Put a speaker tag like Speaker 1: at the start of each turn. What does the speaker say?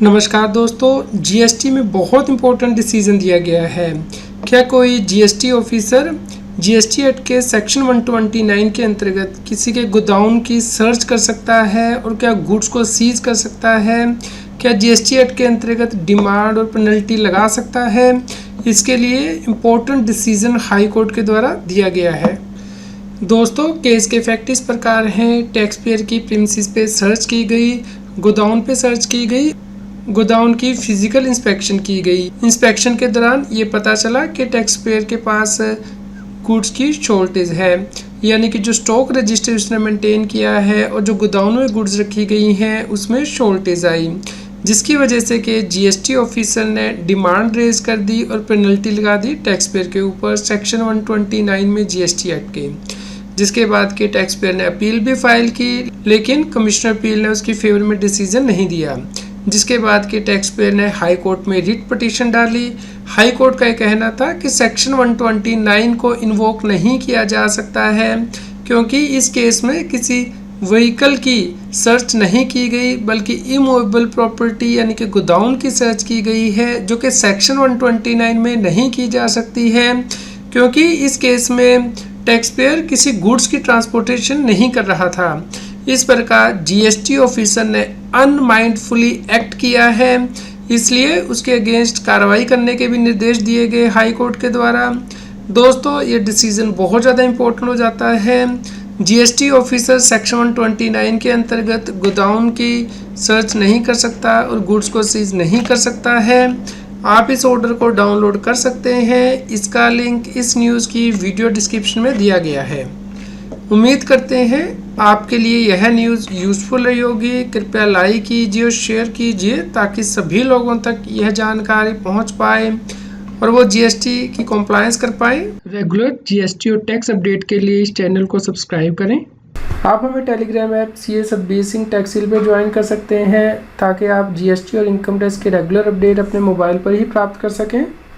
Speaker 1: नमस्कार दोस्तों, जीएसटी में बहुत इंपॉर्टेंट डिसीजन दिया गया है। क्या कोई जीएसटी ऑफिसर जीएसटी एक्ट के सेक्शन 129 के अंतर्गत किसी के गोदाउन की सर्च कर सकता है और क्या गुड्स को सीज कर सकता है? क्या जीएसटी एक्ट के अंतर्गत डिमांड और पेनल्टी लगा सकता है? इसके लिए इम्पोर्टेंट डिसीजन हाई कोर्ट के द्वारा दिया गया है। दोस्तों, केस के फैक्ट इस प्रकार हैं। टैक्स पेयर की प्रीमिसेस पे सर्च की गई, गोदाउन पे सर्च की गई, गोदाउन की फिजिकल इंस्पेक्शन की गई। इंस्पेक्शन के दौरान ये पता चला कि टैक्स पेयर के पास गुड्स की शॉर्टेज है, यानी कि जो स्टॉक रजिस्टर उसने मेंटेन किया है और जो गोदाउन में गुड्स रखी गई हैं उसमें शॉर्टेज आई, जिसकी वजह से कि जीएसटी ऑफिसर ने डिमांड रेज कर दी और पेनल्टी लगा दी टैक्स पेयर के ऊपर सेक्शन 129 में जीएसटी एक्ट के। जिसके बाद के टैक्स पेयर ने अपील भी फाइल की, लेकिन कमिश्नर अपील ने उसकी फेवर में डिसीजन नहीं दिया। जिसके बाद के टैक्स पेयर ने हाई कोर्ट में रिट पिटीशन डाली। हाई कोर्ट का यह कहना था कि सेक्शन 129 को इन्वोक नहीं किया जा सकता है, क्योंकि इस केस में किसी व्हीकल की सर्च नहीं की गई, बल्कि इमूवेबल प्रॉपर्टी यानी कि गोदाउन की सर्च की गई है, जो कि सेक्शन 129 में नहीं की जा सकती है, क्योंकि इस केस में टैक्स पेयर किसी गुड्स की ट्रांसपोर्टेशन नहीं कर रहा था। इस प्रकार जीएसटी ऑफिसर ने अनमाइंडफुली एक्ट किया है, इसलिए उसके अगेंस्ट कार्रवाई करने के भी निर्देश दिए गए हाई कोर्ट के द्वारा। दोस्तों, ये डिसीजन बहुत ज़्यादा इम्पोर्टेंट हो जाता है। जीएसटी ऑफिसर सेक्शन 129 के अंतर्गत गोदाउन की सर्च नहीं कर सकता और गुड्स को सीज नहीं कर सकता है। आप इस ऑर्डर को डाउनलोड कर सकते हैं। इसका लिंक इस न्यूज़ की वीडियो डिस्क्रिप्शन में दिया गया है। उम्मीद करते हैं आपके लिए यह न्यूज़ यूज़फुल रही होगी। कृपया लाइक कीजिए और शेयर कीजिए ताकि सभी लोगों तक यह जानकारी पहुंच पाए और वो जीएसटी की कॉम्प्लायंस कर पाए। रेगुलर जीएसटी और टैक्स अपडेट के लिए इस चैनल को सब्सक्राइब करें। आप हमें Telegram app CA Satbir Singh टैक्सिल पे ज्वाइन कर सकते हैं, ताकि आप जीएसटी और इनकम टैक्स के रेगुलर अपडेट अपने मोबाइल पर ही प्राप्त कर सकें।